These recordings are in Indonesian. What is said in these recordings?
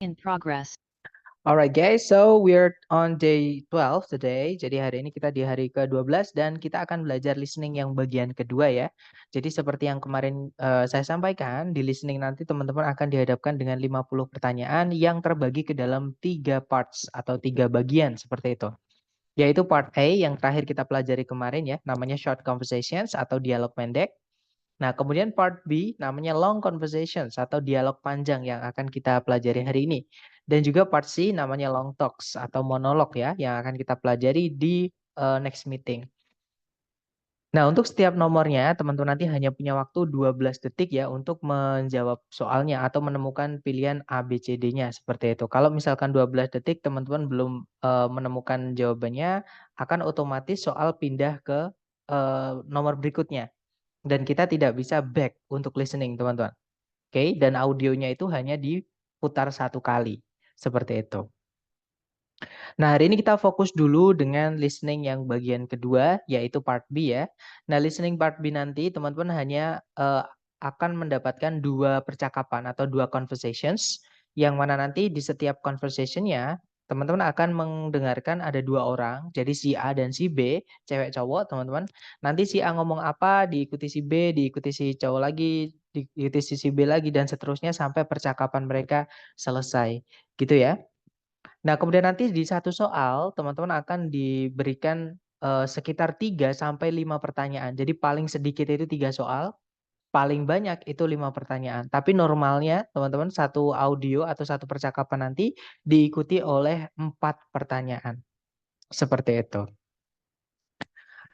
In progress. Alright guys, so we're on day 12 today. Jadi hari ini kita di hari ke-12 dan kita akan belajar listening yang bagian kedua ya. Jadi seperti yang kemarin saya sampaikan, di listening nanti teman-teman akan dihadapkan dengan 50 pertanyaan yang terbagi ke dalam 3 parts atau 3 bagian seperti itu. Yaitu part A yang terakhir kita pelajari kemarin ya, namanya short conversations atau dialog pendek. Nah, kemudian part B namanya long conversations atau dialog panjang yang akan kita pelajari hari ini. Dan juga part C namanya long talks atau monolog ya yang akan kita pelajari di next meeting. Nah, untuk setiap nomornya teman-teman nanti hanya punya waktu 12 detik ya untuk menjawab soalnya atau menemukan pilihan A, B, C, D-nya seperti itu. Kalau misalkan 12 detik teman-teman belum menemukan jawabannya, akan otomatis soal pindah ke nomor berikutnya. Dan kita tidak bisa back untuk listening, teman-teman. Oke, dan audionya itu hanya diputar 1 kali, seperti itu. Nah, hari ini kita fokus dulu dengan listening yang bagian kedua, yaitu part B ya. Nah, listening part B nanti teman-teman hanya akan mendapatkan 2 percakapan atau 2 conversations, yang mana nanti di setiap conversation-nya teman-teman akan mendengarkan ada 2 orang, jadi si A dan si B, cewek cowok teman-teman. Nanti si A ngomong apa, diikuti si B, diikuti si cowok lagi, diikuti si B lagi, dan seterusnya sampai percakapan mereka selesai, gitu ya. Nah, kemudian nanti di satu soal teman-teman akan diberikan sekitar 3 sampai 5 pertanyaan. Jadi paling sedikit itu 3 soal, paling banyak itu 5 pertanyaan. Tapi normalnya teman-teman satu audio atau satu percakapan nanti diikuti oleh 4 pertanyaan. Seperti itu.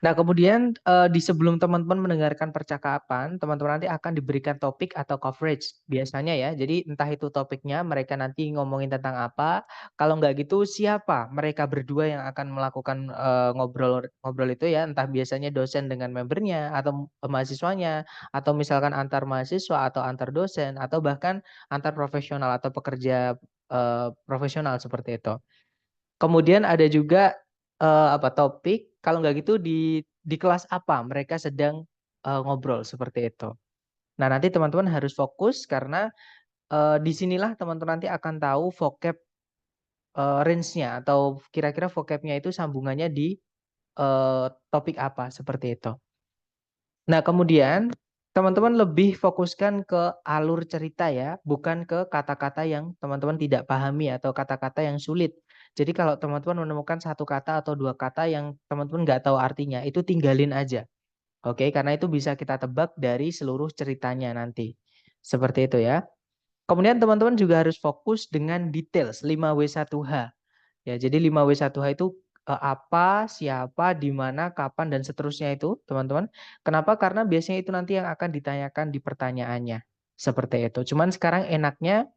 Nah, kemudian di sebelum teman-teman mendengarkan percakapan, teman-teman nanti akan diberikan topik atau coverage biasanya ya. Jadi entah itu topiknya mereka nanti ngomongin tentang apa, kalau nggak gitu siapa mereka berdua yang akan melakukan ngobrol itu ya, entah biasanya dosen dengan membernya atau mahasiswanya, atau misalkan antar mahasiswa atau antar dosen, atau bahkan antar profesional atau pekerja profesional seperti itu. Kemudian ada juga topik kalau nggak gitu di kelas apa mereka sedang ngobrol seperti itu. Nah, nanti teman-teman harus fokus karena di sinilah teman-teman nanti akan tahu vocab range-nya atau kira-kira vocab-nya itu sambungannya di topik apa seperti itu. Nah, kemudian teman-teman lebih fokuskan ke alur cerita ya, bukan ke kata-kata yang teman-teman tidak pahami atau kata-kata yang sulit. Jadi kalau teman-teman menemukan satu kata atau 2 kata yang teman-teman nggak tahu artinya, itu tinggalin aja. Oke, karena itu bisa kita tebak dari seluruh ceritanya nanti. Seperti itu ya. Kemudian teman-teman juga harus fokus dengan details 5W1H. Ya, jadi 5W1H itu apa, siapa, di mana, kapan, dan seterusnya itu, teman-teman. Kenapa? Karena biasanya itu nanti yang akan ditanyakan di pertanyaannya. Seperti itu. Cuman sekarang enaknya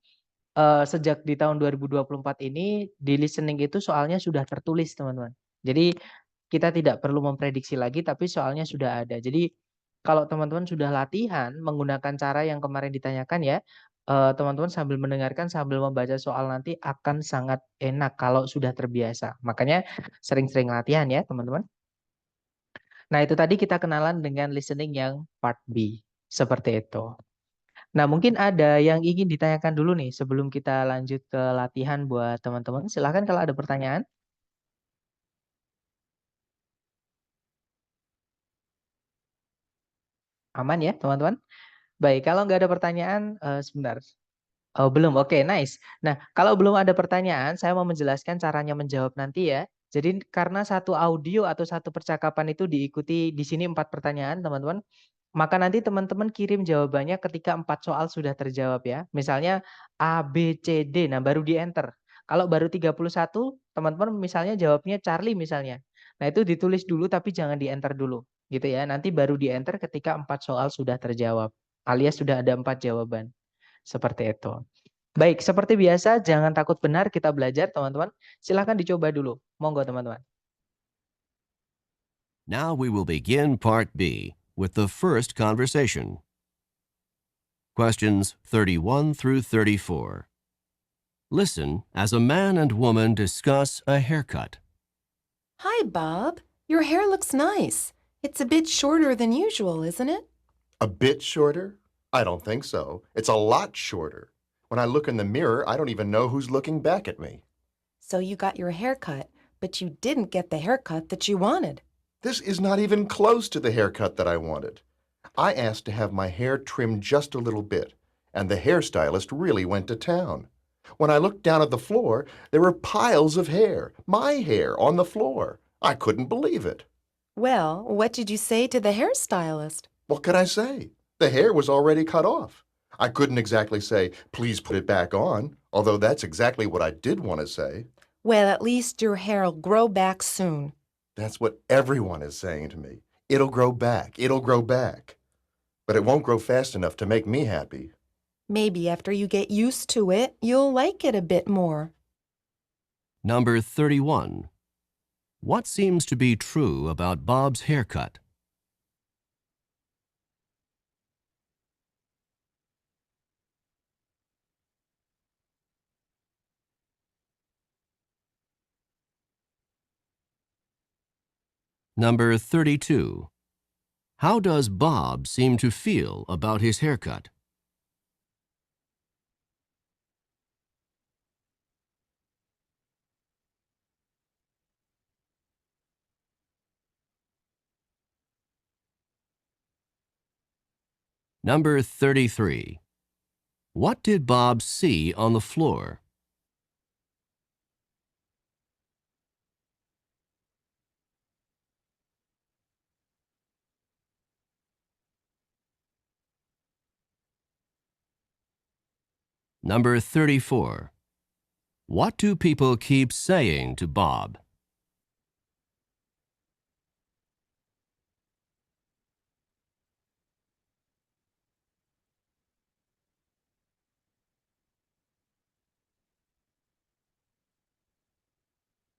sejak di tahun 2024 ini di listening itu soalnya sudah tertulis, teman-teman. Jadi kita tidak perlu memprediksi lagi, tapi soalnya sudah ada. Jadi kalau teman-teman sudah latihan menggunakan cara yang kemarin ditanyakan ya, teman-teman sambil mendengarkan, sambil membaca soal nanti akan sangat enak kalau sudah terbiasa. Makanya sering-sering latihan ya, teman-teman. Nah, itu tadi kita kenalan dengan listening yang part B. Seperti itu. Nah, mungkin ada yang ingin ditanyakan dulu nih sebelum kita lanjut ke latihan buat teman-teman. Silahkan kalau ada pertanyaan. Aman ya, teman-teman? Baik, kalau nggak ada pertanyaan, sebentar. Oh, belum. Oke, nice. Nah, kalau belum ada pertanyaan, saya mau menjelaskan caranya menjawab nanti ya. Jadi karena satu audio atau satu percakapan itu diikuti di sini 4 pertanyaan, teman-teman. Maka nanti teman-teman kirim jawabannya ketika 4 soal sudah terjawab ya. Misalnya A, B, C, D. Nah, baru di-enter. Kalau baru 31, teman-teman misalnya jawabnya Charlie misalnya. Nah, itu ditulis dulu tapi jangan di-enter dulu. Gitu ya. Nanti baru di-enter ketika 4 soal sudah terjawab. Alias sudah ada 4 jawaban. Seperti itu. Baik, seperti biasa jangan takut benar kita belajar teman-teman. Silahkan dicoba dulu. Monggo teman-teman. Now we will begin Part B with the first conversation. Questions 31 through 34. Listen as a man and woman discuss a haircut. Hi, Bob. Your hair looks nice. It's a bit shorter than usual, isn't it? A bit shorter? I don't think so. It's a lot shorter. When I look in the mirror, I don't even know who's looking back at me. So you got your hair cut, but you didn't get the haircut that you wanted. This is not even close to the haircut that I wanted. I asked to have my hair trimmed just a little bit, and the hairstylist really went to town. When I looked down at the floor, there were piles of hair, my hair, on the floor. I couldn't believe it. Well, what did you say to the hairstylist? What could I say? The hair was already cut off. I couldn't exactly say, please put it back on, although that's exactly what I did want to say. Well, at least your hair'll grow back soon. That's what everyone is saying to me. It'll grow back. It'll grow back. But it won't grow fast enough to make me happy. Maybe after you get used to it, you'll like it a bit more. Number 31. What seems to be true about Bob's haircut? Number 32. How does Bob seem to feel about his haircut? Number 33. What did Bob see on the floor? Number 34. What do people keep saying to Bob?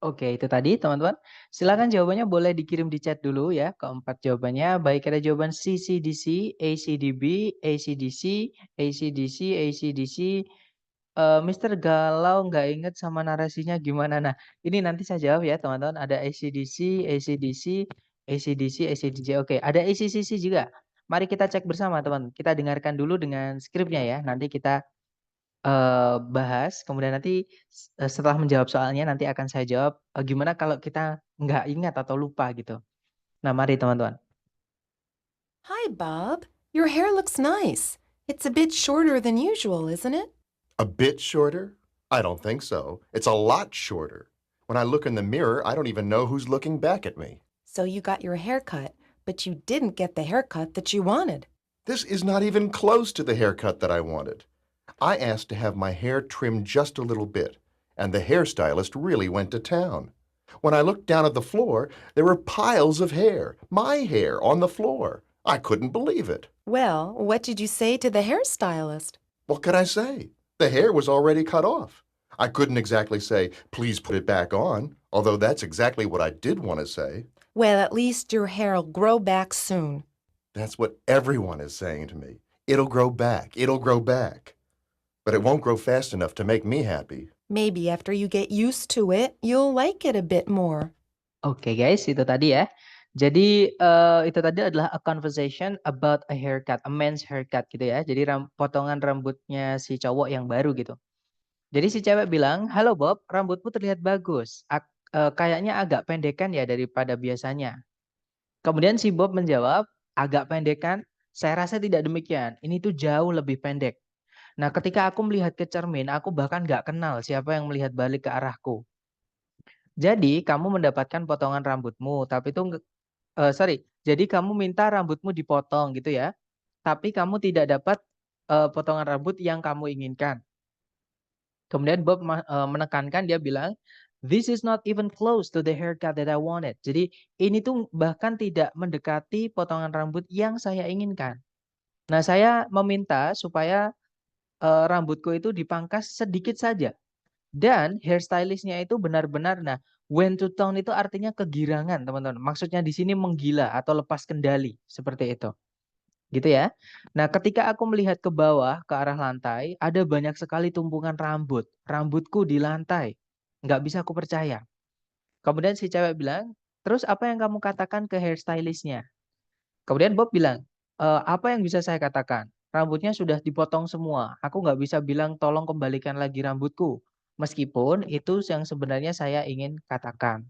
Oke, itu tadi teman-teman. Silakan jawabannya boleh dikirim di chat dulu ya. Keempat jawabannya, baik ada jawaban CCDC, ACDB, ACDC, ACDC, ACDC. Mister Galau nggak inget sama narasinya gimana. Nah, ini nanti saya jawab ya teman-teman. Ada ACDC, ACDC, ACDC, ACDC. Oke, ada ACCC juga. Mari kita cek bersama teman. Kita dengarkan dulu dengan skripnya ya. Nanti kita bahas, kemudian nanti setelah menjawab soalnya nanti akan saya jawab, gimana kalau kita nggak ingat atau lupa gitu. Nah, mari teman-teman. Hi, Bob. Your hair looks nice. It's a bit shorter than usual, isn't it? A bit shorter? I don't think so. It's a lot shorter. When I look in the mirror, I don't even know who's looking back at me. So you got your hair cut, but you didn't get the haircut that you wanted. This is not even close to the haircut that I wanted. I asked to have my hair trimmed just a little bit, and the hairstylist really went to town. When I looked down at the floor, there were piles of hair, my hair, on the floor. I couldn't believe it. Well, what did you say to the hairstylist? What could I say? The hair was already cut off. I couldn't exactly say, please put it back on, although that's exactly what I did want to say. Well, at least your hair'll grow back soon. That's what everyone is saying to me. It'll grow back. It'll grow back. But it won't grow fast enough to make me happy. Maybe after you get used to it, you'll like it a bit more. Oke guys, itu tadi ya. Jadi itu tadi adalah a conversation about a haircut, a man's haircut gitu ya. Jadi potongan rambutnya si cowok yang baru gitu. Jadi si cewek bilang, "Halo Bob, rambutmu terlihat bagus. Kayaknya agak pendekan ya daripada biasanya." Kemudian si Bob menjawab, "Agak pendekan? Saya rasa tidak demikian. Ini tuh jauh lebih pendek. Nah, ketika aku melihat ke cermin, aku bahkan nggak kenal siapa yang melihat balik ke arahku. Jadi, kamu mendapatkan potongan rambutmu, tapi itu jadi kamu minta rambutmu dipotong gitu ya, tapi kamu tidak dapat potongan rambut yang kamu inginkan." Kemudian Bob menekankan, dia bilang, "This is not even close to the haircut that I wanted." Jadi, ini tuh bahkan tidak mendekati potongan rambut yang saya inginkan. Nah, saya meminta supaya rambutku itu dipangkas sedikit saja. Dan hairstylist-nya itu benar-benar, nah, went to town itu artinya kegirangan, teman-teman. Maksudnya di sini menggila atau lepas kendali, seperti itu. Gitu ya. Nah, ketika aku melihat ke bawah, ke arah lantai, ada banyak sekali tumpukan rambut. Rambutku di lantai. Nggak bisa aku percaya. Kemudian si cewek bilang, "Terus apa yang kamu katakan ke hairstylist-nya?" Kemudian Bob bilang, "Apa yang bisa saya katakan? rambutnya sudah dipotong semua. Aku nggak bisa bilang tolong kembalikan lagi rambutku. Meskipun itu yang sebenarnya saya ingin katakan.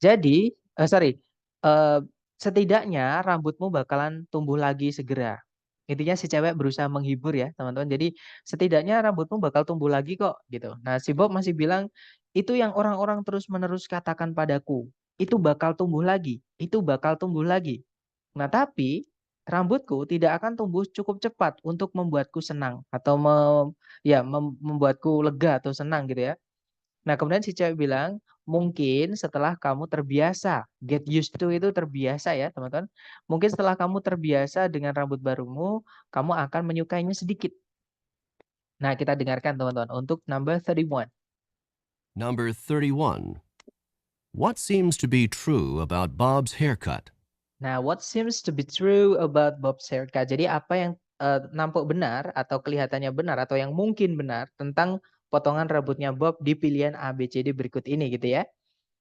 Jadi, eh, setidaknya rambutmu bakalan tumbuh lagi segera. Intinya si cewek berusaha menghibur ya, teman-teman. Jadi, setidaknya rambutmu bakal tumbuh lagi kok, gitu. Nah, si Bob masih bilang, itu yang orang-orang terus-menerus katakan padaku. Itu bakal tumbuh lagi, itu bakal tumbuh lagi. Nah, tapi rambutku tidak akan tumbuh cukup cepat untuk membuatku senang atau membuatku lega atau senang gitu ya. Nah, kemudian si cewek bilang, mungkin setelah kamu terbiasa, get used to itu terbiasa ya, teman-teman. Mungkin setelah kamu terbiasa dengan rambut barumu, kamu akan menyukainya sedikit. Nah, kita dengarkan teman-teman untuk number 31. Number 31. What seems to be true about Bob's haircut? Nah, what seems to be true about Bob's haircut? Jadi apa yang nampak benar atau kelihatannya benar atau yang mungkin benar tentang potongan rambutnya Bob di pilihan A, B, C, D berikut ini gitu ya.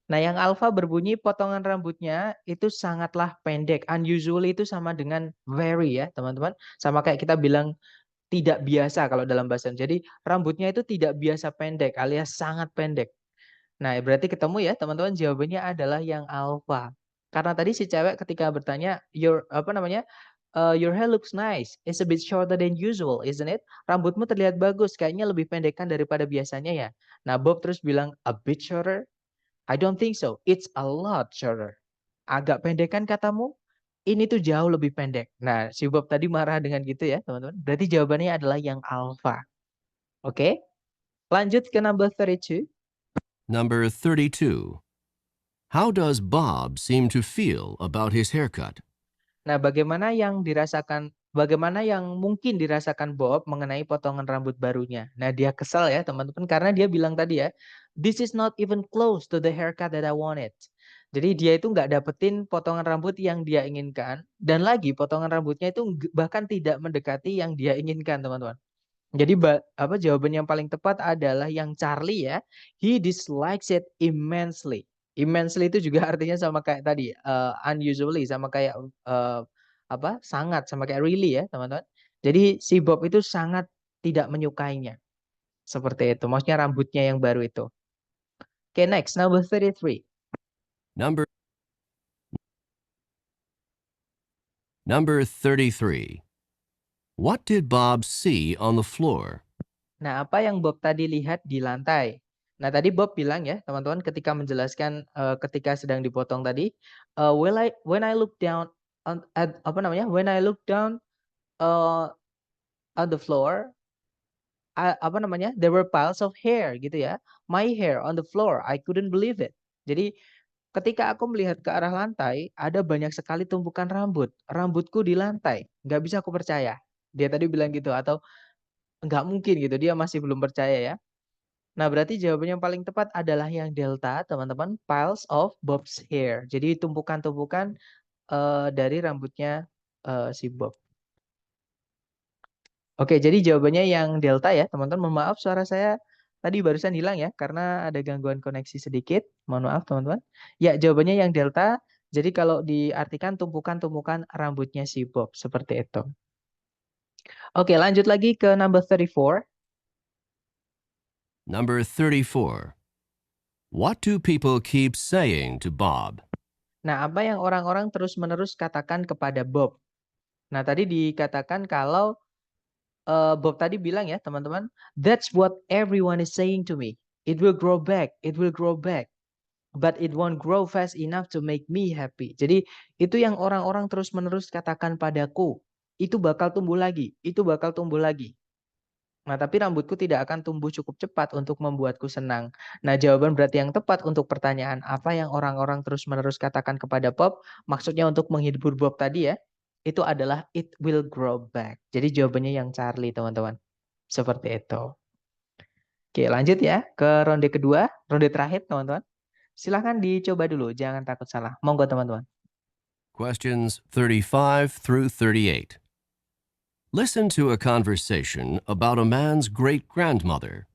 Nah, yang alpha berbunyi potongan rambutnya itu sangatlah pendek. Unusual itu sama dengan very ya, teman-teman. Sama kayak kita bilang tidak biasa kalau dalam bahasa. Jadi, rambutnya itu tidak biasa pendek alias sangat pendek. Nah, berarti ketemu ya, teman-teman, jawabannya adalah yang alpha. Karena tadi si cewek ketika bertanya, your hair looks nice. It's a bit shorter than usual, isn't it? Rambutmu terlihat bagus, kayaknya lebih pendekkan daripada biasanya ya. Nah, Bob terus bilang, a bit shorter? I don't think so. It's a lot shorter. Agak pendek kan katamu? Ini tuh jauh lebih pendek. Nah, si Bob tadi marah dengan gitu ya, teman-teman. Berarti jawabannya adalah yang alpha. Oke? Lanjut ke number 32. Number 32. How does Bob seem to feel about his haircut? Nah, bagaimana yang mungkin dirasakan Bob mengenai potongan rambut barunya? Nah, dia kesal ya, teman-teman, karena dia bilang tadi ya, this is not even close to the haircut that I wanted. Jadi dia itu nggak dapetin potongan rambut yang dia inginkan, dan lagi potongan rambutnya itu bahkan tidak mendekati yang dia inginkan, teman-teman. Jadi jawaban yang paling tepat adalah yang Charlie ya. He dislikes it immensely. Immensely itu juga artinya sama kayak tadi, unusually sama kayak sangat sama kayak really ya, teman-teman. Jadi si Bob itu sangat tidak menyukainya. Seperti itu. Maksudnya rambutnya yang baru itu. Oke, next number 33. Number 33. What did Bob see on the floor? Nah, apa yang Bob tadi lihat di lantai? Nah, tadi Bob bilang ya, teman-teman, ketika menjelaskan ketika sedang dipotong tadi, when I look down when I look down on the floor, there were piles of hair gitu ya. My hair on the floor, I couldn't believe it. Jadi ketika aku melihat ke arah lantai, ada banyak sekali tumpukan rambut. Rambutku di lantai, nggak bisa aku percaya. Dia tadi bilang gitu atau nggak mungkin gitu, dia masih belum percaya ya. Nah, berarti jawaban yang paling tepat adalah yang delta, teman-teman, piles of Bob's hair. Jadi tumpukan-tumpukan dari rambutnya si Bob. Oke, jadi jawabannya yang delta ya, teman-teman. Mohon maaf suara saya tadi barusan hilang ya, karena ada gangguan koneksi sedikit. Mohon maaf, teman-teman. Ya, jawabannya yang delta. Jadi kalau diartikan tumpukan-tumpukan rambutnya si Bob, seperti itu. Oke, lanjut lagi ke number 34. Number 34. What do people keep saying to Bob? Nah, apa yang orang-orang terus-menerus katakan kepada Bob? Nah, tadi dikatakan kalau Bob tadi bilang ya, teman-teman, that's what everyone is saying to me. It will grow back, it will grow back. But it won't grow fast enough to make me happy. Jadi, itu yang orang-orang terus-menerus katakan padaku. Itu bakal tumbuh lagi, itu bakal tumbuh lagi. Nah, tapi rambutku tidak akan tumbuh cukup cepat untuk membuatku senang. Nah, jawaban berarti yang tepat untuk pertanyaan apa yang orang-orang terus-menerus katakan kepada Bob, maksudnya untuk menghibur Bob tadi ya, itu adalah it will grow back. Jadi jawabannya yang Charlie, teman-teman. Seperti itu. Oke, lanjut ya ke ronde kedua, ronde terakhir, teman-teman. Silahkan dicoba dulu, jangan takut salah. Monggo, teman-teman. Questions 35 through 38. Listen to a conversation about a man's great-grandmother.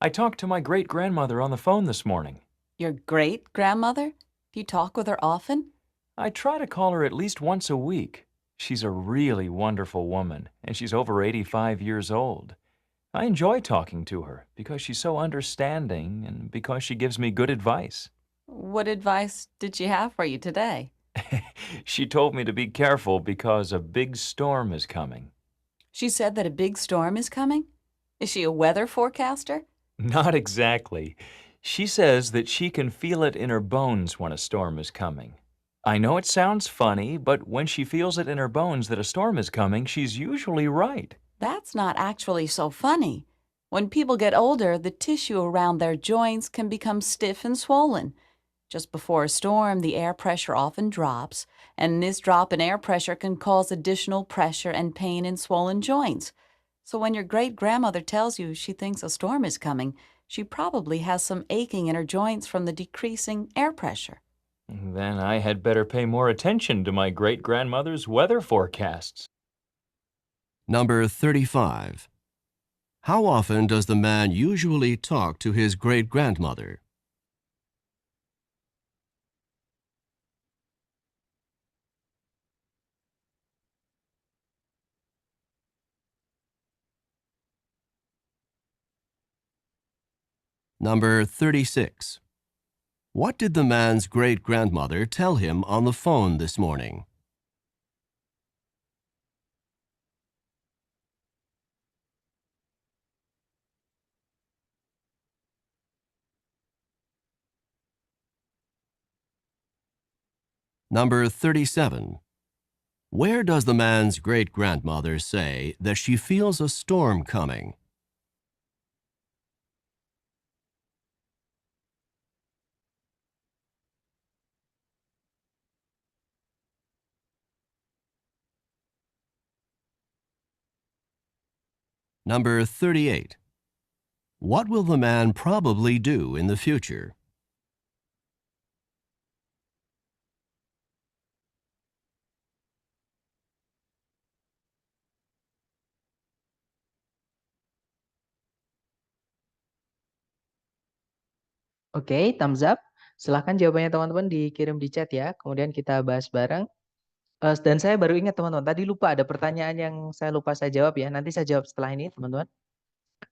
I talked to my great-grandmother on the phone this morning. Your great-grandmother? Do you talk with her often? I try to call her at least once a week. She's a really wonderful woman, and she's over 85 years old. I enjoy talking to her because she's so understanding and because she gives me good advice. What advice did she have for you today? She told me to be careful because a big storm is coming. She said that a big storm is coming? Is she a weather forecaster? Not exactly. She says that she can feel it in her bones when a storm is coming. I know it sounds funny, but when she feels it in her bones that a storm is coming, she's usually right. That's not actually so funny. When people get older, the tissue around their joints can become stiff and swollen. Just before a storm, the air pressure often drops, and this drop in air pressure can cause additional pressure and pain in swollen joints. So when your great-grandmother tells you she thinks a storm is coming, she probably has some aching in her joints from the decreasing air pressure. Then I had better pay more attention to my great-grandmother's weather forecasts. Number 35. How often does the man usually talk to his great-grandmother? Number 36. What did the man's great-grandmother tell him on the phone this morning? Number 37. Where does the man's great-grandmother say that she feels a storm coming? Number 38. What will the man probably do in the future? Oke, thumbs up. Silahkan jawabannya teman-teman dikirim di chat ya. Kemudian kita bahas bareng. Dan saya baru ingat teman-teman, tadi lupa ada pertanyaan yang saya lupa saya jawab ya. Nanti saya jawab setelah ini teman-teman.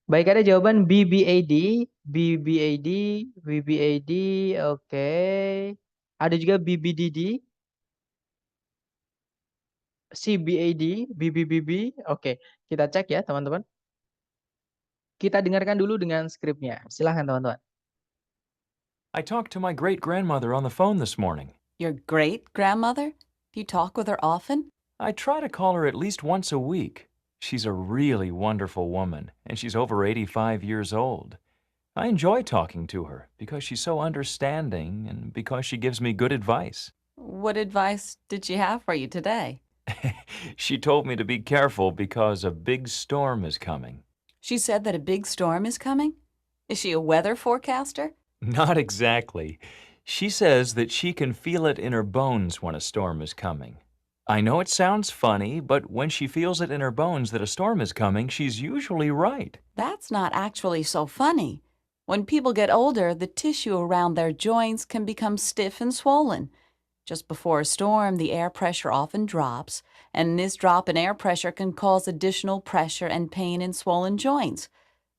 Baik, ada jawaban BBAD, BBAD, BBAD, oke. Ada juga BBDD, CBAD, BBBB, oke. Kita cek ya teman-teman. Kita dengarkan dulu dengan skripnya. Silahkan teman-teman. I talked to my great-grandmother on the phone this morning. Your great-grandmother? Do you talk with her often? I try to call her at least once a week. She's a really wonderful woman, and she's over 85 years old. I enjoy talking to her because she's so understanding and because she gives me good advice. What advice did she have for you today? She told me to be careful because a big storm is coming. She said that a big storm is coming? Is she a weather forecaster? Not exactly. She says that she can feel it in her bones when a storm is coming. I know it sounds funny, but when she feels it in her bones that a storm is coming, she's usually right. That's not actually so funny. When people get older, the tissue around their joints can become stiff and swollen. Just before a storm, the air pressure often drops, and this drop in air pressure can cause additional pressure and pain in swollen joints.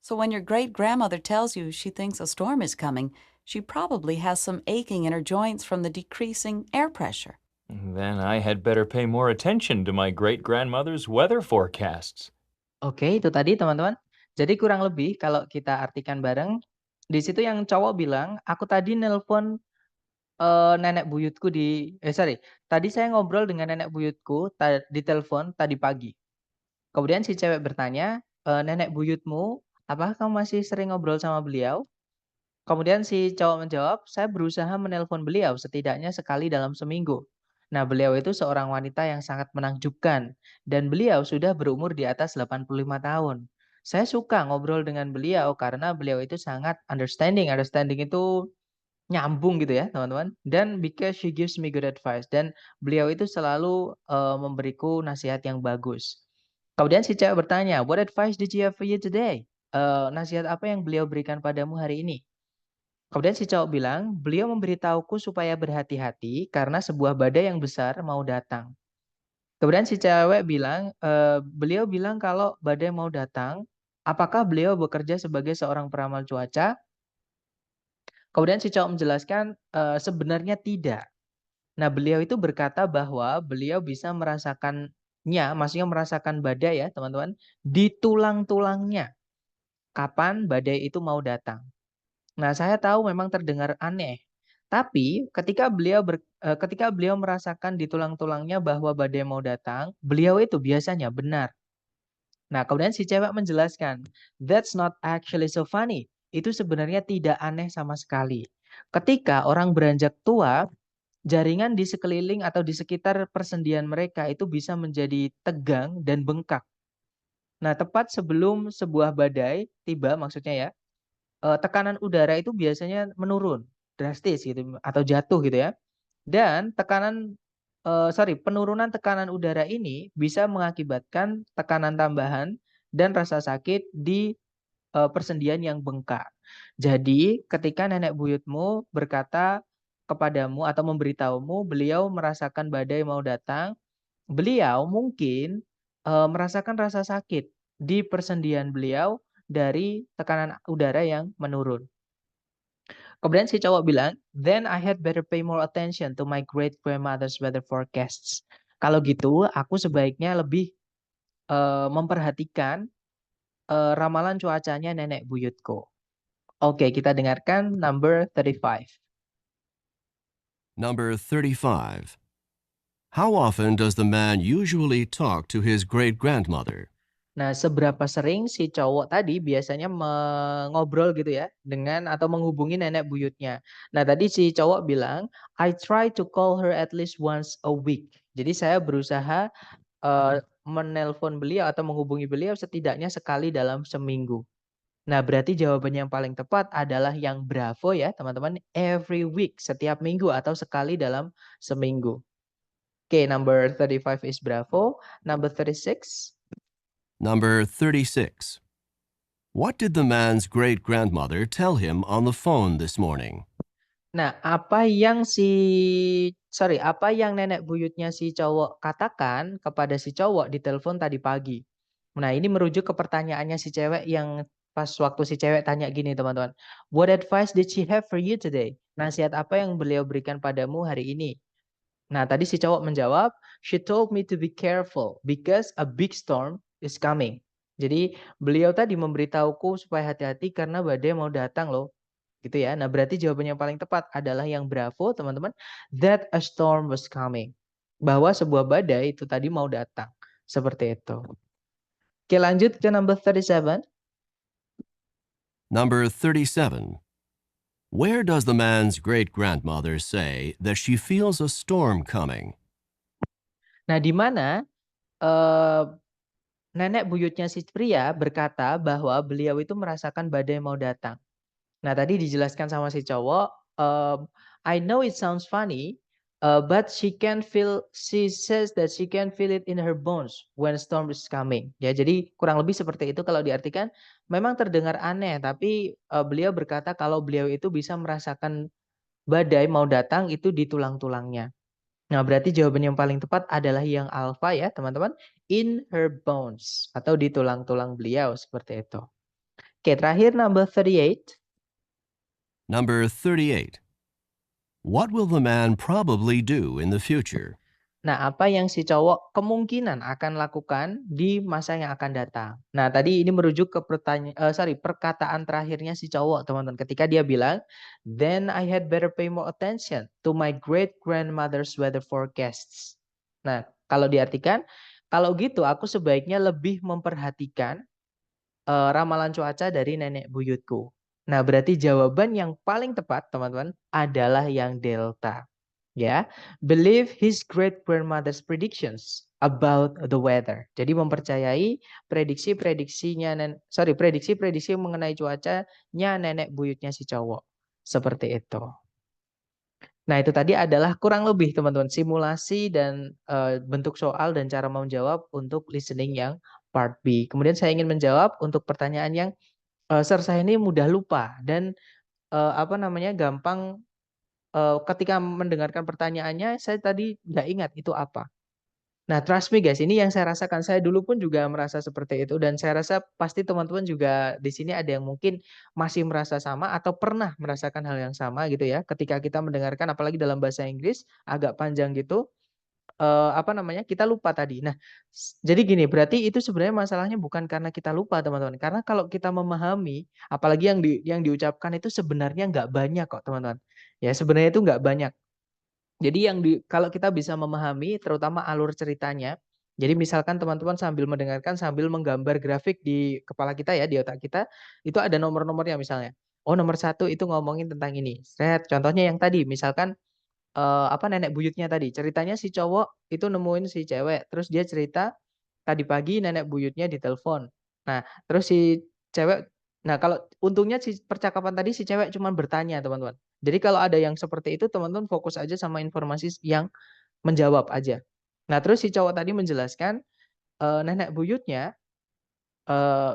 So when your great-grandmother tells you she thinks a storm is coming, she probably has some aching in her joints from the decreasing air pressure. Then I had better pay more attention to my great-grandmother's weather forecasts. Oke, itu tadi teman-teman. Jadi kurang lebih kalau kita artikan bareng, di situ yang cowok bilang, aku tadi nelpon nenek buyutku tadi saya ngobrol dengan nenek buyutku di telepon tadi pagi. Kemudian si cewek bertanya, "Nenek buyutmu, apakah kamu masih sering ngobrol sama beliau?" Kemudian si cowok menjawab, "Saya berusaha menelpon beliau setidaknya sekali dalam seminggu." Nah, beliau itu seorang wanita yang sangat menakjubkan dan beliau sudah berumur di atas 85 tahun. Saya suka ngobrol dengan beliau karena beliau itu sangat understanding. Understanding itu nyambung gitu ya, teman-teman. Dan because she gives me good advice dan beliau itu selalu, memberiku nasihat yang bagus. Kemudian si cewek bertanya, "What advice did you have for you today?" Nasihat apa yang beliau berikan padamu hari ini? Kemudian si cowok bilang, "Beliau memberitahuku supaya berhati-hati karena sebuah badai yang besar mau datang." Kemudian si cewek bilang, beliau bilang kalau badai mau datang, apakah beliau bekerja sebagai seorang peramal cuaca? Kemudian si cowok menjelaskan, sebenarnya tidak. Nah, beliau itu berkata bahwa beliau bisa merasakannya, maksudnya merasakan badai ya teman-teman, di tulang-tulangnya. Kapan badai itu mau datang. Nah, saya tahu memang terdengar aneh. Tapi ketika beliau merasakan di tulang-tulangnya bahwa badai mau datang, beliau itu biasanya benar. Nah, kemudian si cewek menjelaskan, "That's not actually so funny." Itu sebenarnya tidak aneh sama sekali. Ketika orang beranjak tua, jaringan di sekeliling atau di sekitar persendian mereka itu bisa menjadi tegang dan bengkak. Nah, tepat sebelum sebuah badai tiba maksudnya ya, tekanan udara itu biasanya menurun drastis gitu atau jatuh gitu ya. Dan penurunan tekanan udara ini bisa mengakibatkan tekanan tambahan dan rasa sakit di persendian yang bengkak. Jadi, ketika nenek buyutmu berkata kepadamu atau memberitahumu beliau merasakan badai mau datang, beliau mungkin merasakan rasa sakit di persendian beliau dari tekanan udara yang menurun. Kemudian si cowok bilang, "Then I had better pay more attention to my great grandmother's weather forecasts." Kalau gitu, aku sebaiknya lebih memperhatikan ramalan cuacanya nenek buyutku. Oke, kita dengarkan number 35. Number 35. How often does the man usually talk to his great grandmother? Nah, seberapa sering si cowok tadi biasanya ngobrol gitu ya dengan atau menghubungi nenek buyutnya. Nah, tadi si cowok bilang, "I try to call her at least once a week." Jadi saya berusaha menelpon beliau atau menghubungi beliau setidaknya sekali dalam seminggu. Nah, berarti jawaban yang paling tepat adalah yang bravo ya, teman-teman. Every week, setiap minggu atau sekali dalam seminggu. Oke, number 35 is bravo. Number 36. Number 36. What did the man's great grandmother tell him on the phone this morning? Nah, apa yang nenek buyutnya si cowok katakan kepada si cowok di telepon tadi pagi? Nah, ini merujuk ke pertanyaannya si cewek yang pas waktu si cewek tanya gini, teman-teman. What advice did she have for you today? Nasihat apa yang beliau berikan padamu hari ini? Nah, tadi si cowok menjawab, "She told me to be careful because a big storm is coming." Jadi, beliau tadi memberitahuku supaya hati-hati karena badai mau datang loh. Gitu ya. Nah, berarti jawaban yang paling tepat adalah yang bravo, teman-teman. That a storm was coming. Bahwa sebuah badai itu tadi mau datang. Seperti itu. Oke, lanjut ke number 37. Number 37. Where does the man's great grandmother say that she feels a storm coming? Nah, di mana eh, nenek buyutnya si pria berkata bahwa beliau itu merasakan badai mau datang. Nah, tadi dijelaskan sama si cowok, I know it sounds funny, but she says that she can feel it in her bones when a storm is coming. Ya, jadi kurang lebih seperti itu kalau diartikan. Memang terdengar aneh, tapi beliau berkata kalau beliau itu bisa merasakan badai mau datang itu di tulang-tulangnya. Nah, berarti jawaban yang paling tepat adalah yang alfa ya, teman-teman. In her bones atau di tulang-tulang beliau seperti itu. Oke, terakhir number 38. Number 38. What will the man probably do in the future? Nah, apa yang si cowok kemungkinan akan lakukan di masa yang akan datang. Nah, tadi ini merujuk ke perkataan terakhirnya si cowok, teman-teman. Ketika dia bilang, "Then I had better pay more attention to my great grandmother's weather forecasts." Nah, kalau diartikan, kalau gitu aku sebaiknya lebih memperhatikan ramalan cuaca dari nenek buyutku. Nah, berarti jawaban yang paling tepat, teman-teman, adalah yang delta. Ya, believe his great grandmother's predictions about the weather. Jadi mempercayai prediksi-prediksi mengenai cuacanya nenek buyutnya si cowok. Seperti itu. Nah, itu tadi adalah kurang lebih teman-teman simulasi dan bentuk soal dan cara menjawab untuk listening yang part B. Kemudian saya ingin menjawab untuk pertanyaan yang Sir, saya ini mudah lupa dan gampang ketika mendengarkan pertanyaannya saya tadi nggak ingat itu apa. Nah, trust me guys, ini yang saya rasakan. Saya dulu pun juga merasa seperti itu dan saya rasa pasti teman-teman juga di sini ada yang mungkin masih merasa sama atau pernah merasakan hal yang sama gitu ya. Ketika kita mendengarkan apalagi dalam bahasa Inggris agak panjang gitu, apa namanya? Kita lupa tadi. Nah, jadi gini, berarti itu sebenarnya masalahnya bukan karena kita lupa, teman-teman. Karena kalau kita memahami, apalagi yang diucapkan itu sebenarnya nggak banyak kok, teman-teman. Ya, sebenarnya itu nggak banyak. Jadi kalau kita bisa memahami terutama alur ceritanya, jadi misalkan teman-teman sambil mendengarkan, sambil menggambar grafik di kepala kita ya, di otak kita, itu ada nomor-nomornya misalnya. Oh, nomor satu itu ngomongin tentang ini. Contohnya yang tadi, misalkan apa, nenek buyutnya tadi, ceritanya si cowok itu nemuin si cewek, terus dia cerita, tadi pagi nenek buyutnya ditelepon. Nah, terus si cewek kalau untungnya si percakapan tadi si cewek cuman bertanya, teman-teman. Jadi kalau ada yang seperti itu, teman-teman fokus aja sama informasi yang menjawab aja. Nah, terus si cowok tadi menjelaskan, nenek buyutnya,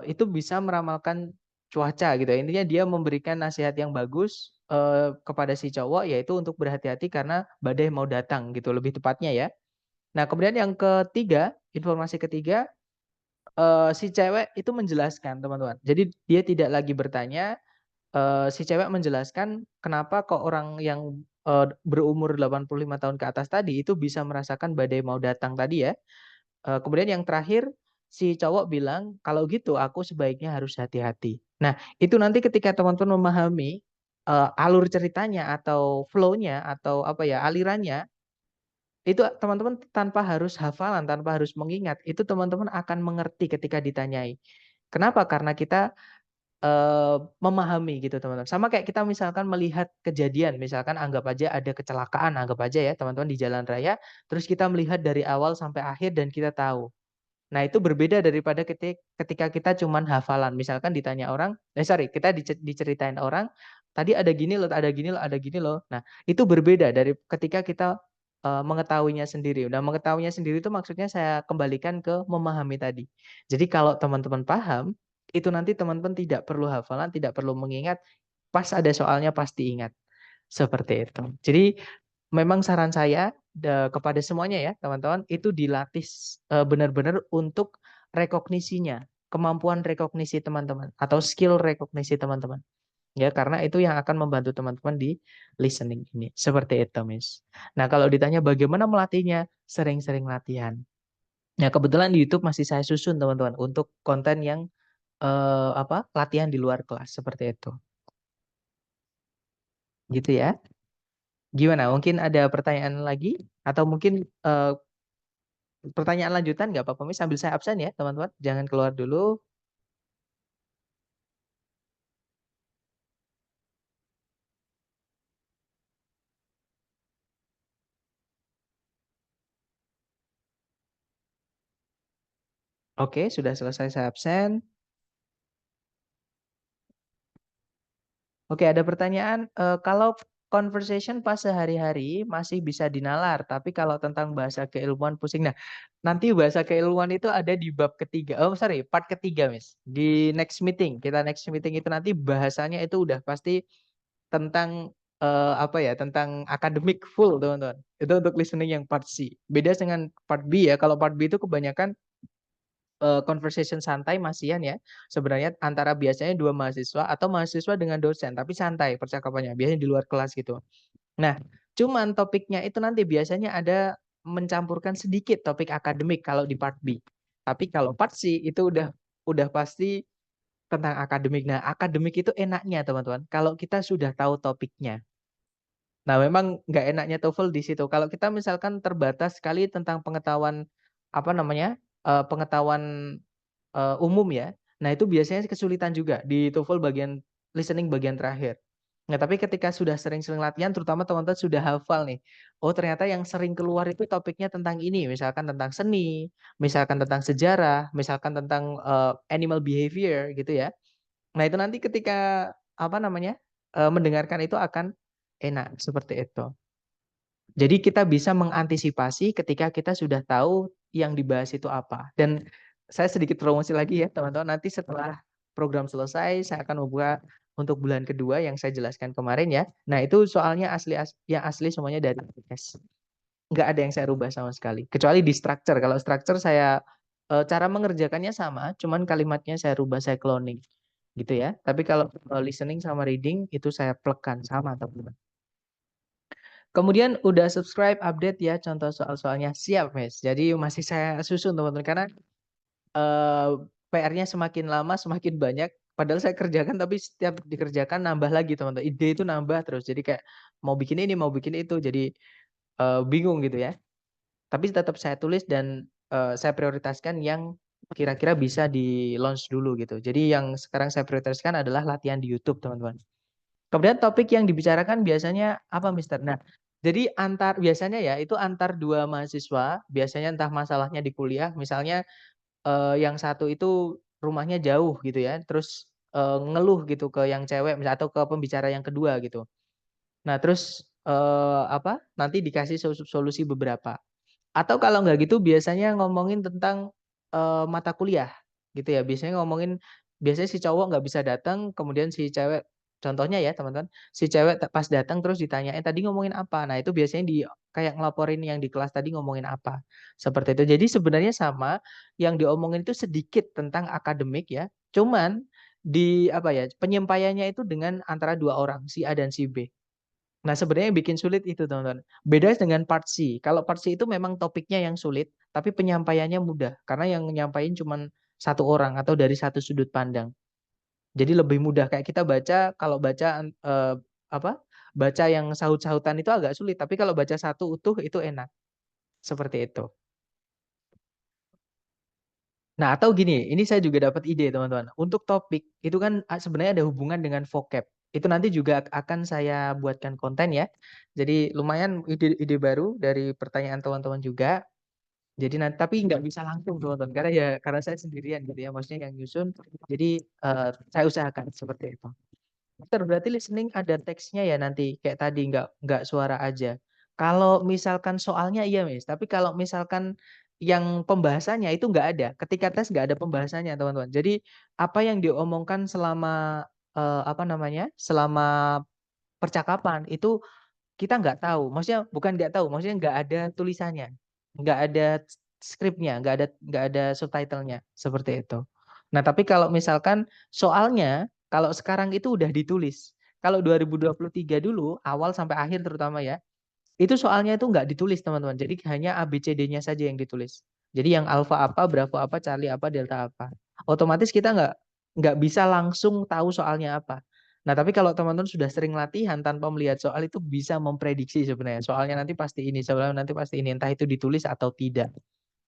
itu bisa meramalkan cuaca gitu ya. Intinya dia memberikan nasihat yang bagus, kepada si cowok, yaitu untuk berhati-hati karena badai mau datang gitu, lebih tepatnya ya. Nah, kemudian yang ketiga, informasi ketiga, si cewek itu menjelaskan, teman-teman. Jadi dia tidak lagi bertanya, si cewek menjelaskan kenapa kok orang yang, berumur 85 tahun ke atas tadi itu bisa merasakan badai mau datang tadi ya. Kemudian yang terakhir, si cowok bilang, "Kalau gitu aku sebaiknya harus hati-hati." Nah, itu nanti ketika teman-teman memahami, alur ceritanya atau flow-nya atau apa ya, alirannya, itu teman-teman tanpa harus hafalan, tanpa harus mengingat, itu teman-teman akan mengerti ketika ditanyai. Kenapa? Karena kita, memahami gitu, teman-teman. Sama kayak kita misalkan melihat kejadian, misalkan anggap aja ada kecelakaan, anggap aja ya teman-teman di jalan raya, terus kita melihat dari awal sampai akhir dan kita tahu. Nah, itu berbeda daripada ketika kita cuman hafalan. Misalkan ditanya orang, sorry, kita diceritain orang, tadi ada gini loh, ada gini loh, ada gini loh. Nah, itu berbeda dari ketika kita, mengetahuinya sendiri. Nah, mengetahuinya sendiri itu maksudnya saya kembalikan ke memahami tadi. Jadi kalau teman-teman paham, itu nanti teman-teman tidak perlu hafalan, tidak perlu mengingat, pas ada soalnya pasti ingat. Seperti itu. Jadi memang saran saya kepada semuanya ya, teman-teman, itu dilatih benar-benar untuk rekognisinya, kemampuan rekognisi teman-teman atau skill rekognisi teman-teman. Ya, karena itu yang akan membantu teman-teman di listening ini. Seperti itu, Miss. Nah, kalau ditanya bagaimana melatihnya, sering-sering latihan. Nah, kebetulan di YouTube masih saya susun, teman-teman, untuk konten yang latihan di luar kelas seperti itu. Gitu ya. Gimana? Mungkin ada pertanyaan lagi atau mungkin pertanyaan lanjutan nggak apa-apa, Miss, sambil saya absen ya, teman-teman. Jangan keluar dulu. Oke, sudah selesai saya absen. Oke, ada pertanyaan, kalau conversation pas sehari-hari masih bisa dinalar, tapi kalau tentang bahasa keilmuan pusing. Nah, nanti bahasa keilmuan itu ada di bab ketiga. Oh, sorry, part ketiga, Miss. Di next meeting, kita next meeting itu nanti bahasanya itu udah pasti tentang tentang akademik full, teman-teman. Itu untuk listening yang part C. Beda dengan part B ya. Kalau part B itu kebanyakan conversation santai masihan ya. Sebenarnya antara biasanya dua mahasiswa atau mahasiswa dengan dosen, tapi santai percakapannya. Biasanya di luar kelas gitu. Nah, cuman topiknya itu nanti biasanya ada mencampurkan sedikit topik akademik kalau di part B. Tapi kalau part C itu udah pasti tentang akademik. Nah, akademik itu enaknya teman-teman, kalau kita sudah tahu topiknya. Nah, memang nggak enaknya TOEFL di situ. Kalau kita misalkan terbatas sekali tentang pengetahuan pengetahuan umum ya. Nah, itu biasanya kesulitan juga di TOEFL bagian listening bagian terakhir. Nah, tapi ketika sudah sering-sering latihan, terutama teman-teman sudah hafal nih. Oh, ternyata yang sering keluar itu topiknya tentang ini, misalkan tentang seni, misalkan tentang sejarah, misalkan tentang animal behavior gitu ya. Nah, itu nanti ketika mendengarkan itu akan enak seperti itu. Jadi kita bisa mengantisipasi ketika kita sudah tahu yang dibahas itu apa. Dan saya sedikit promosi lagi ya teman-teman, nanti setelah program selesai saya akan membuka untuk bulan kedua yang saya jelaskan kemarin ya. Nah, itu soalnya yang asli semuanya dari podcast. nggak ada yang saya rubah sama sekali. Kecuali di structure. Kalau structure saya cara mengerjakannya sama, cuman kalimatnya saya rubah, saya cloning gitu ya. Tapi kalau listening sama reading itu saya plek-kan sama teman-teman. Kemudian udah subscribe, update ya contoh soal-soalnya. Siap, Mas. Jadi masih saya susun teman-teman karena PR-nya semakin lama semakin banyak. Padahal saya kerjakan tapi setiap dikerjakan nambah lagi teman-teman. Ide itu nambah terus. Jadi kayak mau bikin ini, mau bikin itu. Jadi bingung gitu ya. Tapi tetap saya tulis dan saya prioritaskan yang kira-kira bisa di launch dulu gitu. Jadi yang sekarang saya prioritaskan adalah latihan di YouTube teman-teman. Kemudian topik yang dibicarakan biasanya apa, Mister? Nah, jadi biasanya ya itu antar dua mahasiswa, biasanya entah masalahnya di kuliah, misalnya yang satu itu rumahnya jauh gitu ya, terus ngeluh gitu ke yang cewek atau ke pembicara yang kedua gitu. Nah, terus nanti dikasih solusi beberapa. Atau kalau nggak gitu biasanya ngomongin tentang mata kuliah gitu ya. Biasanya si cowok nggak bisa datang, kemudian si cewek contohnya ya teman-teman, si cewek pas datang terus ditanyain tadi ngomongin apa. Nah, itu biasanya kayak ngelaporin yang di kelas tadi ngomongin apa. Seperti itu. Jadi sebenarnya sama, yang diomongin itu sedikit tentang akademik ya. Cuman penyampaiannya itu dengan antara dua orang, si A dan si B. Nah, sebenarnya yang bikin sulit itu, teman-teman. Beda dengan part C. Kalau part C itu memang topiknya yang sulit, tapi penyampaiannya mudah. Karena yang nyampain cuma satu orang atau dari satu sudut pandang. Jadi lebih mudah. Kayak kita kalau baca baca yang sahut-sahutan itu agak sulit. Tapi kalau baca satu utuh itu enak. Seperti itu. Nah, atau gini, ini saya juga dapat ide, teman-teman. Untuk topik, itu kan sebenarnya ada hubungan dengan vocab. Itu nanti juga akan saya buatkan konten ya. Jadi lumayan ide baru dari pertanyaan teman-teman juga. Jadi nanti tapi nggak bisa langsung teman-teman karena saya sendirian gitu ya, maksudnya yang nyusun. Jadi saya usahakan seperti itu. Berarti listening ada teksnya ya nanti kayak tadi nggak suara aja. Kalau misalkan soalnya iya Miss, tapi kalau misalkan yang pembahasannya itu nggak ada. Ketika tes nggak ada pembahasannya teman-teman. Jadi apa yang diomongkan selama selama percakapan itu kita nggak tahu. Maksudnya bukan nggak tahu, maksudnya nggak ada tulisannya, nggak ada skripnya, nggak ada subtitlenya seperti itu. Nah, tapi kalau misalkan soalnya kalau sekarang itu udah ditulis. Kalau 2023 dulu awal sampai akhir terutama ya, itu soalnya itu nggak ditulis teman-teman. Jadi hanya ABCD-nya saja yang ditulis. Jadi yang alfa apa, Bravo apa, Charlie apa, Delta apa. Otomatis kita nggak bisa langsung tahu soalnya apa. Nah, tapi kalau teman-teman sudah sering latihan tanpa melihat soal itu bisa memprediksi sebenarnya. Soalnya nanti pasti ini, soalnya nanti pasti ini. Entah itu ditulis atau tidak.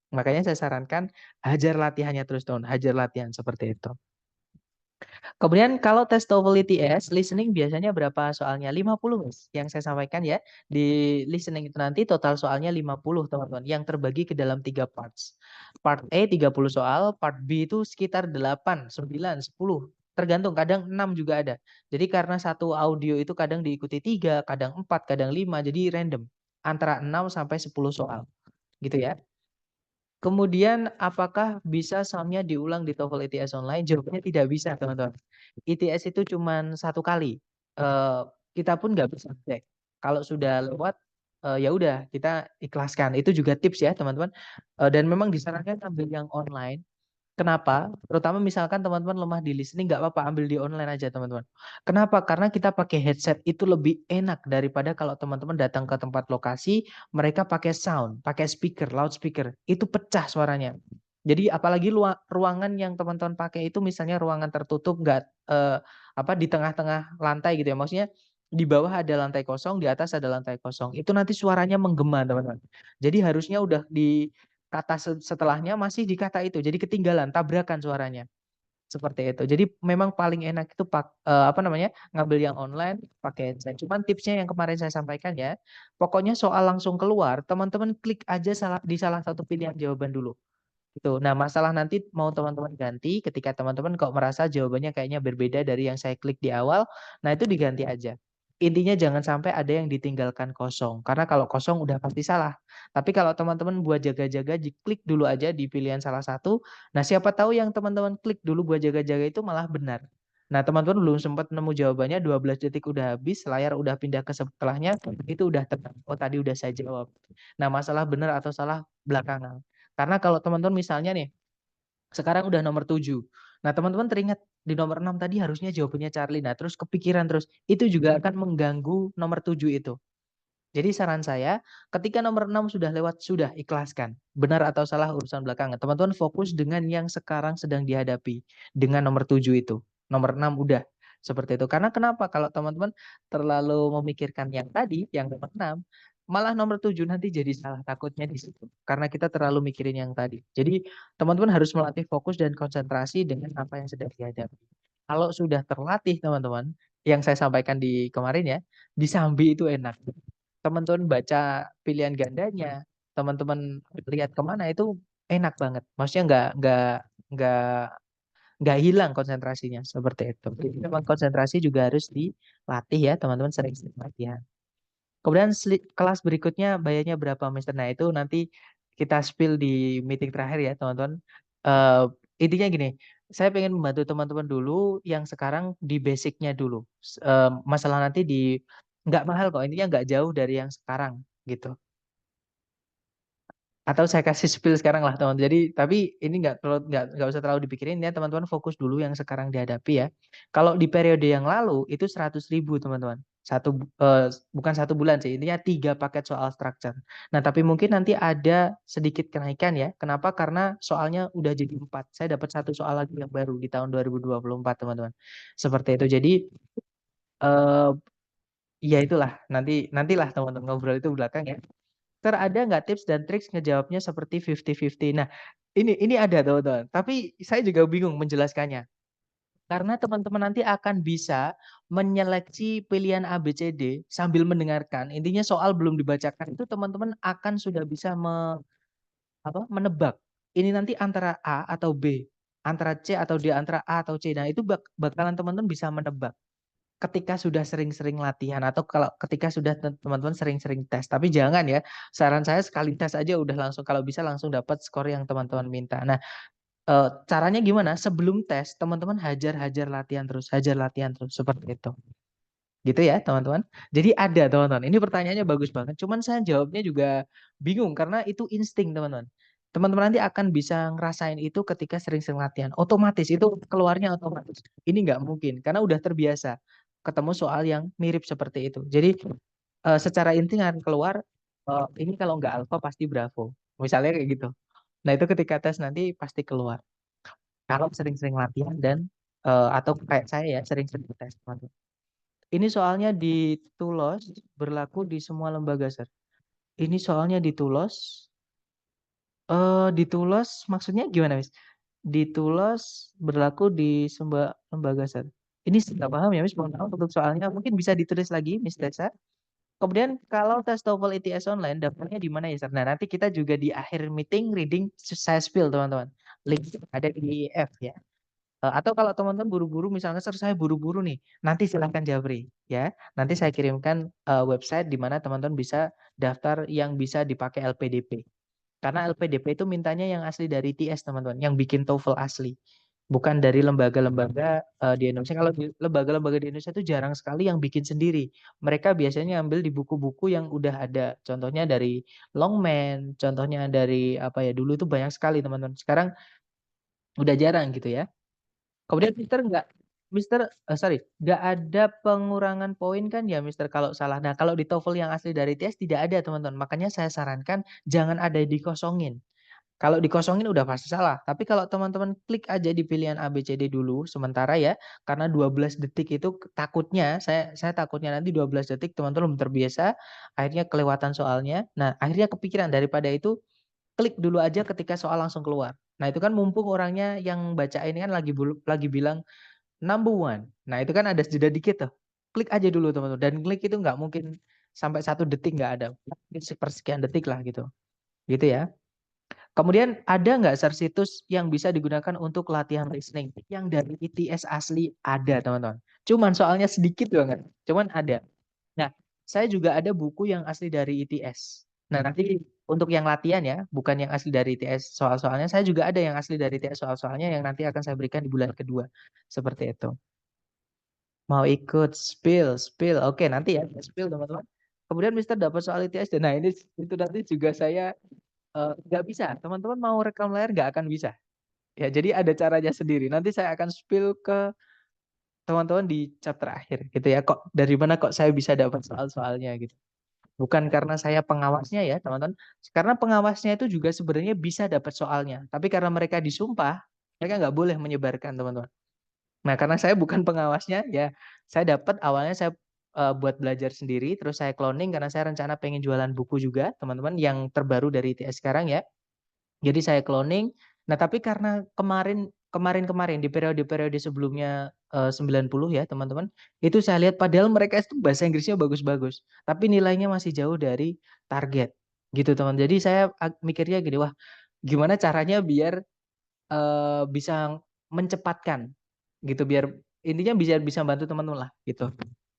Makanya saya sarankan hajar latihannya terus, teman. Hajar latihan seperti itu. Kemudian kalau tes TOEFL ITS, listening biasanya berapa soalnya? 50, Mas. Yang saya sampaikan ya, di listening itu nanti total soalnya 50, teman-teman. Yang terbagi ke dalam 3 parts. Part A 30 soal, part B itu sekitar 8, 9, 10. Tergantung, kadang 6 juga ada. Jadi karena satu audio itu kadang diikuti 3, kadang 4, kadang 5, jadi random. Antara 6 sampai 10 soal. Gitu ya. Kemudian apakah bisa soundnya diulang di TOEFL ITS online? Jawabannya tidak bisa, teman-teman. ITS itu cuma 1 kali. Kita pun nggak bisa cek. Kalau sudah lewat, ya udah kita ikhlaskan. Itu juga tips ya, teman-teman. Dan memang disarankan ambil yang online. Kenapa? Terutama misalkan teman-teman lemah di listening, nggak apa-apa ambil di online aja teman-teman. Kenapa? Karena kita pakai headset itu lebih enak daripada kalau teman-teman datang ke tempat lokasi, mereka pakai sound, pakai speaker, loudspeaker, itu pecah suaranya. Jadi apalagi ruangan yang teman-teman pakai itu misalnya ruangan tertutup, nggak di tengah-tengah lantai gitu ya. Maksudnya di bawah ada lantai kosong, di atas ada lantai kosong. Itu nanti suaranya menggema teman-teman. Jadi harusnya udah di kata setelahnya masih di kata itu. Jadi ketinggalan, tabrakan suaranya. Seperti itu. Jadi memang paling enak itu ngambil yang online pakai headset. Cuman tipsnya yang kemarin saya sampaikan ya. Pokoknya soal langsung keluar, teman-teman klik aja di salah satu pilihan jawaban dulu. Gitu. Nah, masalah nanti mau teman-teman ganti ketika teman-teman kok merasa jawabannya kayaknya berbeda dari yang saya klik di awal, nah itu diganti aja. Intinya jangan sampai ada yang ditinggalkan kosong. Karena kalau kosong udah pasti salah. Tapi kalau teman-teman buat jaga-jaga, klik dulu aja di pilihan salah satu. Nah, siapa tahu yang teman-teman klik dulu buat jaga-jaga itu malah benar. Nah, teman-teman belum sempat nemu jawabannya, 12 detik udah habis, layar udah pindah ke setelahnya, itu udah tenang. Oh, tadi udah saya jawab. Nah, masalah benar atau salah belakangan. Karena kalau teman-teman misalnya nih, sekarang udah nomor 7. Nah, teman-teman teringat di nomor 6 tadi harusnya jawabannya Charlie. Nah, terus kepikiran terus. Itu juga akan mengganggu nomor 7 itu. Jadi saran saya, ketika nomor 6 sudah lewat, sudah ikhlaskan. Benar atau salah urusan belakangan. Teman-teman fokus dengan yang sekarang sedang dihadapi. Dengan nomor 7 itu. Nomor 6 udah. Seperti itu. Karena kenapa? Kalau teman-teman terlalu memikirkan yang tadi, yang nomor 6, malah nomor 7 nanti jadi salah takutnya di situ. Karena kita terlalu mikirin yang tadi. Jadi teman-teman harus melatih fokus dan konsentrasi dengan apa yang sedang dihadapi. Kalau sudah terlatih teman-teman, yang saya sampaikan di kemarin ya, di Sambi itu enak. Teman-teman baca pilihan gandanya, teman-teman lihat kemana itu enak banget. Maksudnya nggak nggak hilang konsentrasinya seperti itu. Jadi memang konsentrasi juga harus dilatih ya teman-teman, sering-sering latihan. Kemudian kelas berikutnya bayarnya berapa, Mister? Nah itu nanti kita spill di meeting terakhir ya teman-teman. Eh, intinya gini, saya pengen membantu teman-teman dulu yang sekarang di basicnya dulu. Masalah nanti di nggak mahal kok, intinya nggak jauh dari yang sekarang gitu. Atau saya kasih spill sekarang lah teman. Jadi tapi ini nggak usah terlalu dipikirin ya teman-teman, fokus dulu yang sekarang dihadapi ya. Kalau di periode yang lalu itu 100.000 teman-teman. Bukan 1 bulan sih, intinya 3 paket soal structure. Nah tapi mungkin nanti ada sedikit kenaikan ya. Kenapa? Karena soalnya udah jadi 4. Saya dapat 1 soal lagi yang baru di tahun 2024 teman-teman. Seperti itu. Jadi eh ya itulah nantilah teman-teman ngobrol itu belakang ya. Ada nggak tips dan triks ngejawabnya seperti 50-50? Nah, ini ada teman-teman, tapi saya juga bingung menjelaskannya. Karena teman-teman nanti akan bisa menyeleksi pilihan A, B, C, D sambil mendengarkan. Intinya soal belum dibacakan itu teman-teman akan sudah bisa menebak. Ini nanti antara A atau B, antara C atau D, antara A atau C. Nah, itu bakalan teman-teman bisa menebak ketika sudah sering-sering latihan atau kalau ketika sudah teman-teman sering-sering tes. Tapi jangan ya, saran saya sekali tes aja udah langsung, kalau bisa langsung dapat skor yang teman-teman minta. Nah, caranya gimana? Sebelum tes, teman-teman hajar latihan terus seperti itu. Gitu ya, teman-teman. Jadi ada, teman-teman. Ini pertanyaannya bagus banget. Cuman saya jawabnya juga bingung karena itu insting, teman-teman. Teman-teman nanti akan bisa ngerasain itu ketika sering-sering latihan. Otomatis itu keluarnya otomatis. Ini nggak mungkin karena udah terbiasa ketemu soal yang mirip seperti itu. Jadi secara inti akan keluar ini kalau nggak alfa pasti bravo. Misalnya kayak gitu. Nah, itu ketika tes nanti pasti keluar. Kalau sering-sering latihan dan atau kayak saya ya sering-sering tes, teman-teman. Ini soalnya di Tulos berlaku di semua lembaga, Sir. Ini soalnya di Tulos. Di Tulos maksudnya gimana, Miss? Di Tulos berlaku di semua lembaga, Sir. Ini nggak paham ya, Miss. Mohon maaf untuk soalnya. Mungkin bisa ditulis lagi, Miss Tessa. Kemudian kalau tes TOEFL ITS online daftarnya di mana ya, Sir? Nah, nanti kita juga di akhir meeting reading saya spill, teman-teman. Link ada di IF ya. Atau kalau teman-teman buru-buru, misalnya Sir saya buru-buru nih, nanti silahkan Jabri ya. Nanti saya kirimkan website di mana teman-teman bisa daftar yang bisa dipakai LPDP. Karena LPDP itu mintanya yang asli dari ITS teman-teman, yang bikin TOEFL asli. Bukan dari lembaga-lembaga di Indonesia. Kalau lembaga-lembaga di Indonesia itu jarang sekali yang bikin sendiri. Mereka biasanya ambil di buku-buku yang udah ada. Contohnya dari Longman, contohnya dari apa ya, dulu itu banyak sekali teman-teman. Sekarang udah jarang gitu ya. Kemudian nggak ada pengurangan poin kan ya Mister kalau salah. Nah kalau di TOEFL yang asli dari ITS tidak ada teman-teman. Makanya saya sarankan jangan ada dikosongin. Kalau dikosongin udah pasti salah. Tapi kalau teman-teman klik aja di pilihan A, B, C, D dulu sementara ya. Karena 12 detik itu takutnya, saya takutnya nanti 12 detik teman-teman belum terbiasa. Akhirnya kelewatan soalnya. Nah akhirnya kepikiran daripada itu klik dulu aja ketika soal langsung keluar. Nah itu kan mumpung orangnya yang baca ini kan lagi bilang number one. Nah itu kan ada jeda dikit tuh. Klik aja dulu teman-teman. Dan klik itu nggak mungkin sampai 1 detik nggak ada. Sepersekian detik lah gitu. Gitu ya. Kemudian ada nggak situs yang bisa digunakan untuk latihan listening? Yang dari ITS asli ada teman-teman. Cuman soalnya sedikit banget. Cuman ada. Nah, saya juga ada buku yang asli dari ITS. Nah, nanti untuk yang latihan ya, bukan yang asli dari ITS soal-soalnya, saya juga ada yang asli dari ITS soal-soalnya yang nanti akan saya berikan di bulan kedua. Seperti itu. Mau ikut spill. Oke, nanti ya spill teman-teman. Kemudian Mister dapat soal ITS dan nah ini itu nanti juga saya nggak bisa. Teman-teman mau rekam layar nggak akan bisa. Ya, jadi ada caranya sendiri. Nanti saya akan spill ke teman-teman di chapter akhir gitu ya. Kok dari mana kok saya bisa dapat soal-soalnya gitu. Bukan karena saya pengawasnya ya, teman-teman. Karena pengawasnya itu juga sebenarnya bisa dapat soalnya. Tapi karena mereka disumpah, mereka nggak boleh menyebarkan, teman-teman. Nah, karena saya bukan pengawasnya, ya saya dapat awalnya saya buat belajar sendiri, terus saya cloning karena saya rencana pengen jualan buku juga, teman-teman, yang terbaru dari ITS sekarang ya. Jadi saya cloning. Nah, tapi karena kemarin di periode-periode sebelumnya 90 ya, teman-teman, itu saya lihat padahal mereka itu bahasa Inggrisnya bagus-bagus, tapi nilainya masih jauh dari target. Gitu, teman. Jadi saya mikirnya gini, wah, gimana caranya biar bisa mencepatkan gitu biar intinya bisa bisa bantu teman-teman lah gitu.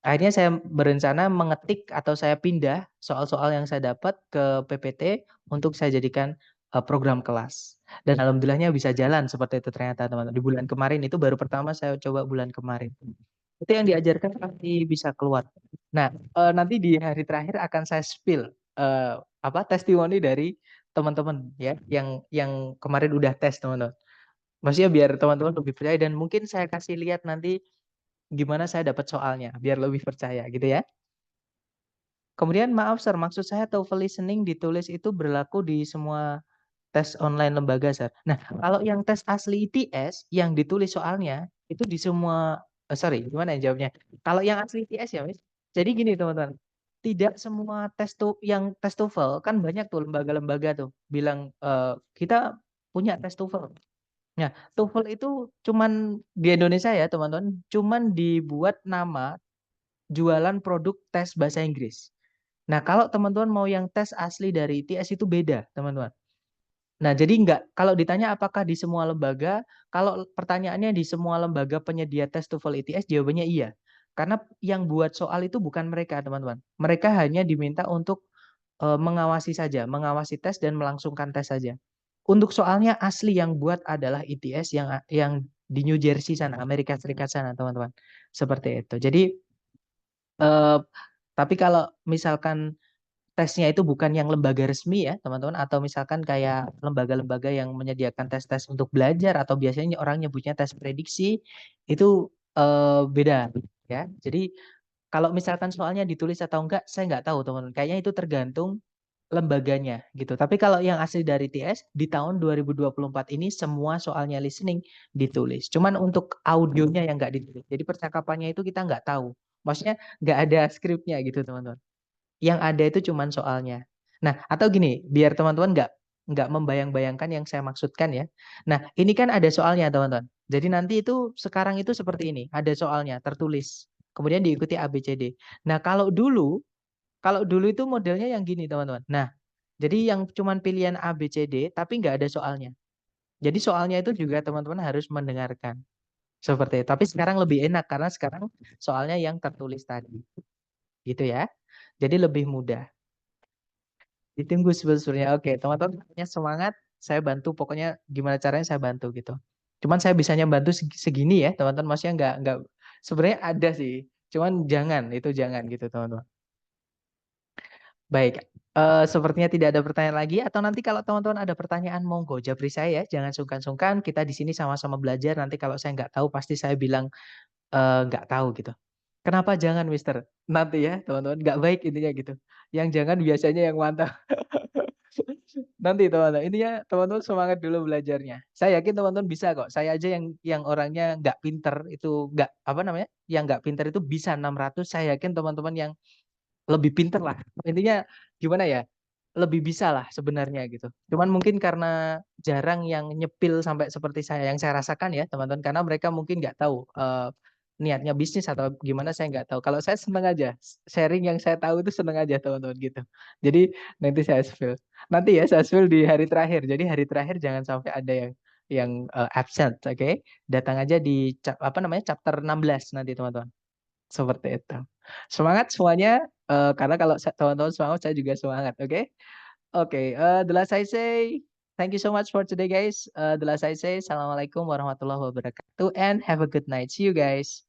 Akhirnya saya berencana mengetik atau saya pindah soal-soal yang saya dapat ke PPT untuk saya jadikan program kelas. Dan alhamdulillahnya bisa jalan seperti itu ternyata teman-teman. Di bulan kemarin itu baru pertama saya coba bulan kemarin. Itu yang diajarkan pasti bisa keluar. Nah, nanti di hari terakhir akan saya spill testimoni dari teman-teman ya yang kemarin udah tes teman-teman. Maksudnya biar teman-teman lebih percaya dan mungkin saya kasih lihat nanti gimana saya dapat soalnya, biar lebih percaya gitu ya. Kemudian maaf Sir, maksud saya TOEFL listening ditulis itu berlaku di semua tes online lembaga Sir. Nah, kalau yang tes asli ITS yang ditulis soalnya itu di semua sorry, gimana ya jawabnya? Kalau yang asli ITS ya, Miss. Jadi gini teman-teman, tidak semua tes yang tes TOEFL kan banyak tuh lembaga-lembaga tuh bilang kita punya tes TOEFL. Nah, TOEFL itu cuman di Indonesia ya, teman-teman, cuman dibuat nama jualan produk tes bahasa Inggris. Nah, kalau teman-teman mau yang tes asli dari ITS itu beda, teman-teman. Nah, jadi kalau ditanya apakah di semua lembaga, kalau pertanyaannya di semua lembaga penyedia tes TOEFL ITS, jawabannya iya. Karena yang buat soal itu bukan mereka, teman-teman. Mereka hanya diminta untuk mengawasi saja, mengawasi tes dan melangsungkan tes saja. Untuk soalnya asli yang buat adalah ITS yang di New Jersey sana, Amerika Serikat sana, teman-teman. Seperti itu. Jadi tapi kalau misalkan tesnya itu bukan yang lembaga resmi ya, teman-teman, atau misalkan kayak lembaga-lembaga yang menyediakan tes-tes untuk belajar atau biasanya orang nyebutnya tes prediksi, itu beda ya. Jadi kalau misalkan soalnya ditulis atau enggak, saya nggak tahu, teman-teman. Kayaknya itu tergantung lembaganya gitu. Tapi kalau yang asli dari TS di tahun 2024 ini semua soalnya listening ditulis. Cuman untuk audionya yang nggak ditulis. Jadi percakapannya itu kita nggak tahu. Maksudnya nggak ada skripnya gitu teman-teman. Yang ada itu cuman soalnya. Nah, atau gini, biar teman-teman nggak membayang-bayangkan yang saya maksudkan ya. Nah, ini kan ada soalnya teman-teman. Jadi nanti itu sekarang itu seperti ini, ada soalnya tertulis. Kemudian diikuti ABCD. Nah, kalau dulu itu modelnya yang gini teman-teman. Nah, jadi yang cuman pilihan A, B, C, D, tapi nggak ada soalnya. Jadi soalnya itu juga teman-teman harus mendengarkan. Seperti itu. Tapi sekarang lebih enak karena sekarang soalnya yang tertulis tadi. Gitu ya. Jadi lebih mudah. Ditunggu sebenarnya. Oke, teman-teman pokoknya semangat. Saya bantu pokoknya gimana caranya saya bantu gitu. Cuman saya bisanya bantu segini ya, teman-teman. Maksudnya nggak sebenarnya ada sih. Cuman itu jangan gitu, teman-teman. Baik, sepertinya tidak ada pertanyaan lagi atau nanti kalau teman-teman ada pertanyaan monggo japri saya ya, jangan sungkan-sungkan, kita di sini sama-sama belajar, nanti kalau saya nggak tahu pasti saya bilang, nggak tahu gitu. Kenapa jangan Mister? Nanti ya teman-teman, nggak baik intinya gitu. Yang jangan biasanya yang mantap. Nanti teman-teman, intinya teman-teman semangat dulu belajarnya. Saya yakin teman-teman bisa kok, saya aja yang orangnya nggak pinter itu nggak apa namanya, yang nggak pinter itu bisa 600, saya yakin teman-teman yang lebih pinter lah. Intinya gimana ya, lebih bisa lah sebenarnya gitu. Cuman mungkin karena jarang yang nyepil sampai seperti saya, yang saya rasakan ya teman-teman, karena mereka mungkin nggak tahu niatnya bisnis atau gimana saya nggak tahu. Kalau saya seneng aja, sharing yang saya tahu itu seneng aja teman-teman gitu. Jadi nanti saya spill. Nanti ya saya spill di hari terakhir. Jadi hari terakhir jangan sampai ada yang absent, oke? Datang aja di chapter 16 nanti teman-teman. Seperti itu. Semangat semuanya, karena kalau teman-teman semangat, saya juga semangat, oke? Oke, the last I say, thank you so much for today guys. The last I say, Assalamualaikum warahmatullahi wabarakatuh and have a good night. See you guys.